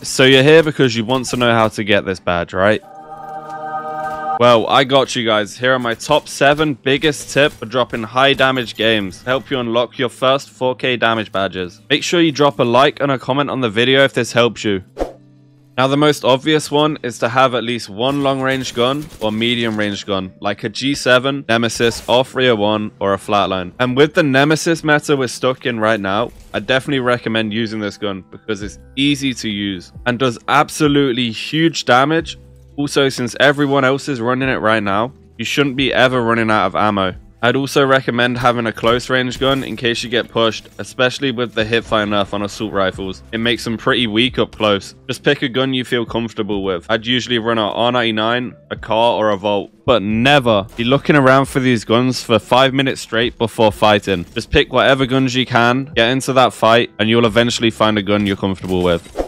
So you're here because you want to know how to get this badge, right? Well, I got you guys. Here are my top 7 biggest tips for dropping high damage games to help you unlock your first 4K damage badges. Make sure you drop a like and a comment on the video if this helps you. Now, the most obvious one is to have at least one long-range gun or medium-range gun, like a G7, Nemesis, or 301, or a Flatline. And with the Nemesis meta we're stuck in right now, I definitely recommend using this gun because it's easy to use and does absolutely huge damage. Also, since everyone else is running it right now, you shouldn't be ever running out of ammo. I'd also recommend having a close range gun in case you get pushed, especially with the hipfire nerf on assault rifles. It makes them pretty weak up close. Just pick a gun you feel comfortable with. I'd usually run an R99, a car, or a Volt. But never be looking around for these guns for 5 minutes straight before fighting. Just pick whatever guns you can, get into that fight, and you'll eventually find a gun you're comfortable with.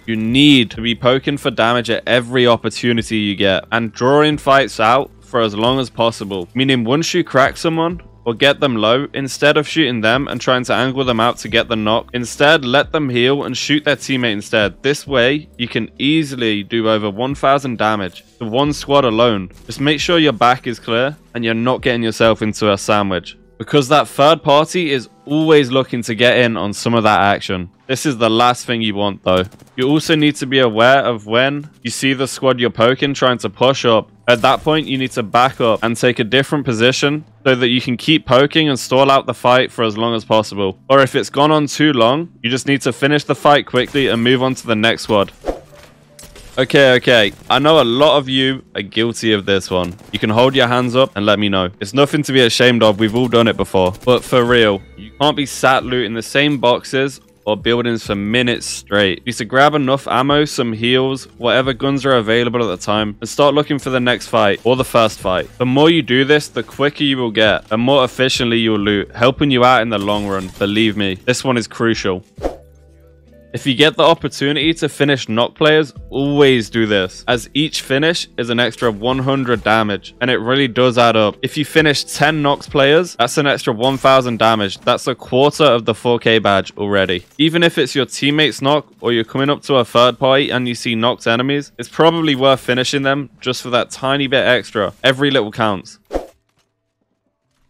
You need to be poking for damage at every opportunity you get and drawing fights out for as long as possible. Meaning once you crack someone or get them low, instead of shooting them and trying to angle them out to get the knock, instead let them heal and shoot their teammate instead. This way you can easily do over 1000 damage to one squad alone. Just make sure your back is clear and you're not getting yourself into a sandwich, because that third party is always looking to get in on some of that action. This is the last thing you want though. You also need to be aware of when you see the squad you're poking trying to push up. At that point, you need to back up and take a different position so that you can keep poking and stall out the fight for as long as possible. Or if it's gone on too long, you just need to finish the fight quickly and move on to the next squad. Okay, I know a lot of you are guilty of this one. You can hold your hands up and let me know. It's nothing to be ashamed of, we've all done it before. But for real, you can't be sat looting the same boxes or buildings for minutes straight. You need to grab enough ammo, some heals, whatever guns are available at the time, and start looking for the next fight or the first fight. The more you do this, the quicker you will get and more efficiently you will loot, helping you out in the long run. Believe me, this one is crucial. If you get the opportunity to finish knock players, always do this, as each finish is an extra 100 damage, and it really does add up. If you finish 10 knocks players, that's an extra 1000 damage. That's a quarter of the 4K badge already. Even if it's your teammate's knock, or you're coming up to a third party and you see knocked enemies, it's probably worth finishing them just for that tiny bit extra. Every little counts.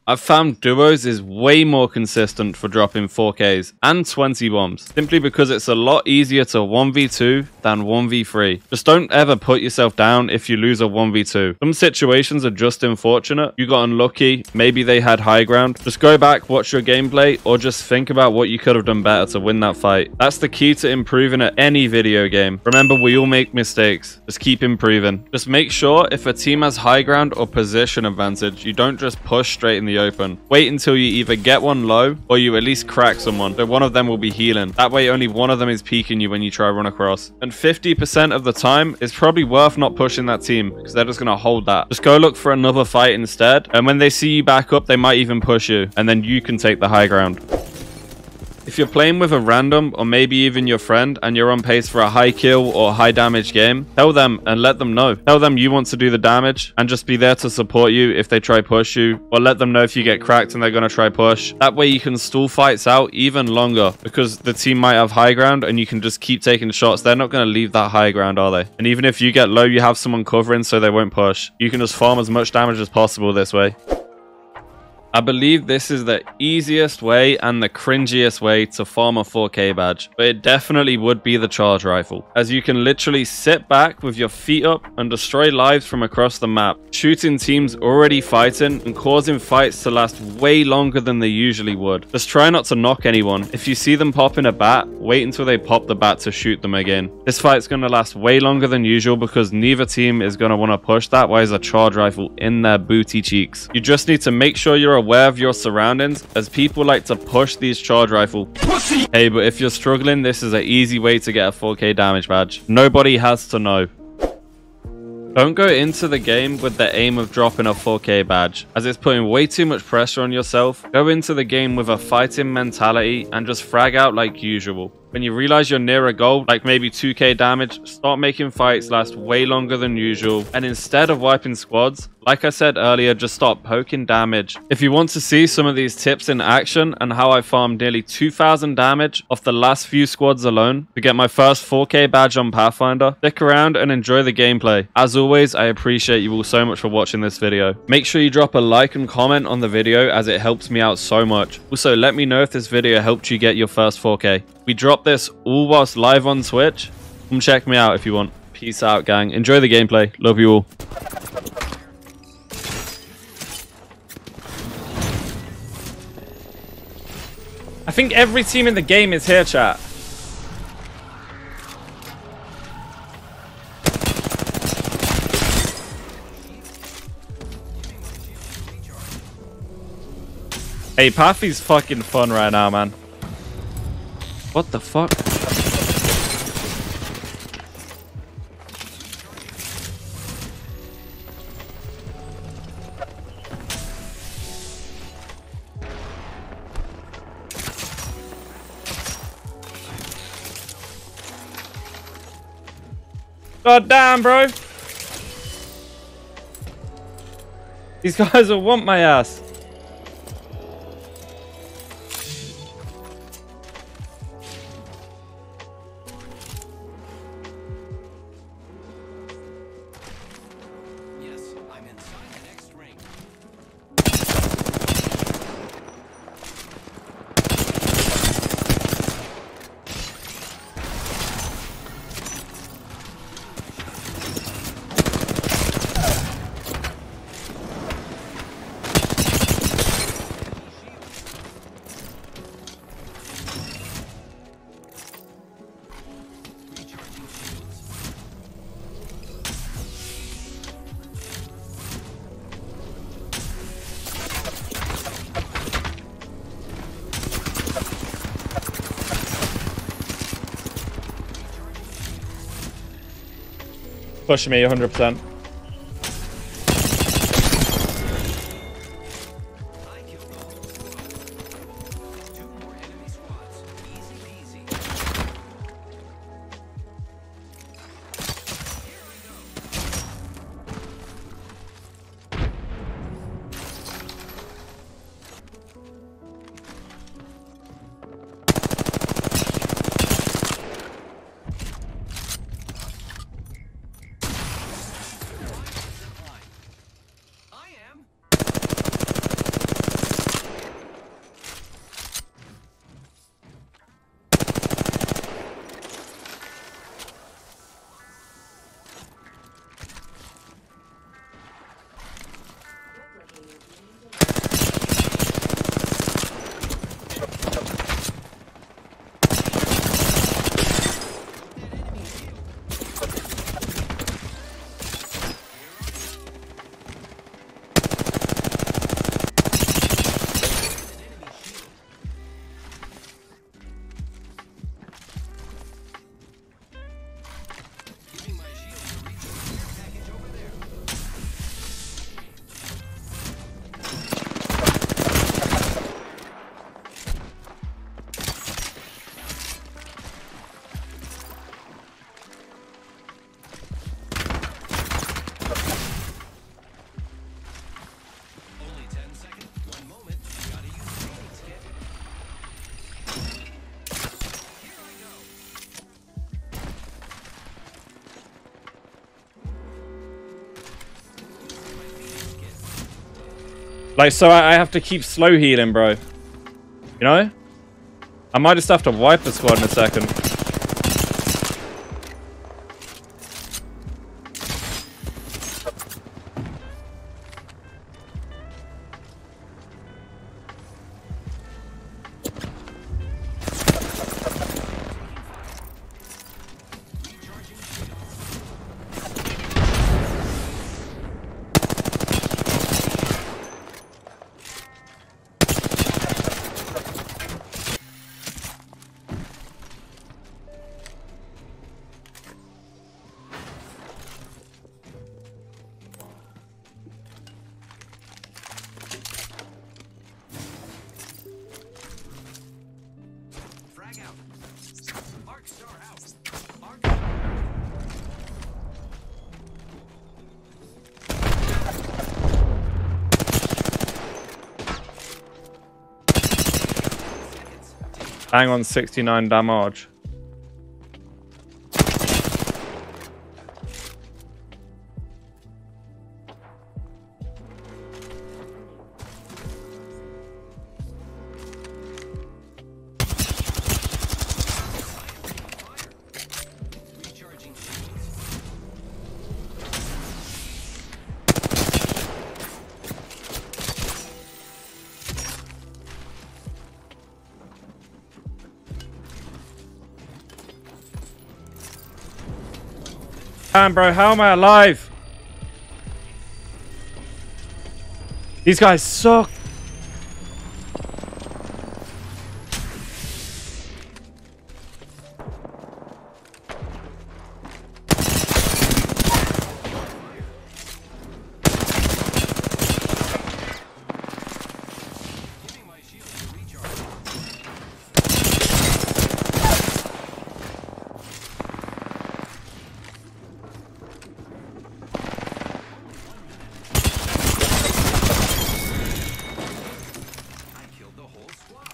I've found duos is way more consistent for dropping 4Ks and 20 bombs, simply because it's a lot easier to 1v2 than 1v3. Just don't ever put yourself down if you lose a 1v2. Some situations are just unfortunate. You got unlucky, maybe they had high ground. Just go back, watch your gameplay, or just think about what you could have done better to win that fight. That's the key to improving at any video game. Remember, we all make mistakes. Just keep improving. Just make sure if a team has high ground or position advantage, you don't just push straight in the open. Wait until you either get one low or you at least crack someone, so one of them will be healing. That way only one of them is peeking you when you try run across. And 50% of the time, it's probably worth not pushing that team because they're just going to hold that. Just go look for another fight instead, and when they see you back up, they might even push you, and then you can take the high ground. If you're playing with a random or maybe even your friend and you're on pace for a high kill or high damage game, tell them and let them know. Tell them you want to do the damage and just be there to support you if they try push you, or let them know if you get cracked and they're going to try push. That way you can stall fights out even longer because the team might have high ground and you can just keep taking shots. They're not going to leave that high ground, are they? And even if you get low, you have someone covering so they won't push. You can just farm as much damage as possible this way. I believe this is the easiest way and the cringiest way to farm a 4K badge, but it definitely would be the charge rifle, as you can literally sit back with your feet up and destroy lives from across the map, shooting teams already fighting and causing fights to last way longer than they usually would. Just try not to knock anyone. If you see them popping a bat, wait until they pop the bat to shoot them again. This fight's going to last way longer than usual because neither team is going to want to push that way as a charge rifle in their booty cheeks. You just need to make sure you're aware of your surroundings, as people like to push these charge rifle. Hey, but if you're struggling, this is an easy way to get a 4K damage badge. Nobody has to know. Don't go into the game with the aim of dropping a 4K badge, as it's putting way too much pressure on yourself. Go into the game with a fighting mentality and just frag out like usual. When you realize you're near a goal, like maybe 2k damage, start making fights last way longer than usual. And instead of wiping squads, like I said earlier, just start poking damage. If you want to see some of these tips in action and how I farmed nearly 2,000 damage off the last few squads alone to get my first 4k badge on Pathfinder, stick around and enjoy the gameplay. As always, I appreciate you all so much for watching this video. Make sure you drop a like and comment on the video as it helps me out so much. Also, let me know if this video helped you get your first 4k. We drop this all whilst live on Twitch. Come check me out if you want. Peace out, gang. Enjoy the gameplay. Love you all. I think every team in the game is here, chat. Hey, Pathy's fucking fun right now, man. What the fuck? God damn, bro. These guys will want my ass. Yes, I'm inside the next ring. Push me 100%. Like, so I have to keep slow healing, bro. You know? I might just have to wipe the squad in a second. Bang on 69 damage. Recharging shields. Damn, bro, how am I alive? These guys suck. Giving my shields a recharge. I killed the whole squad.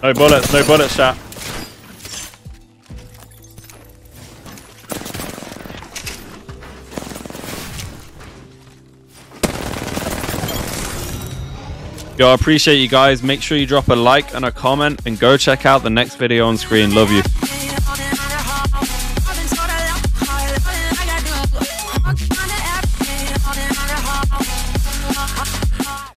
It's No bullets, chat. Yo, I appreciate you guys. Make sure you drop a like and a comment and go check out the next video on screen. Love you.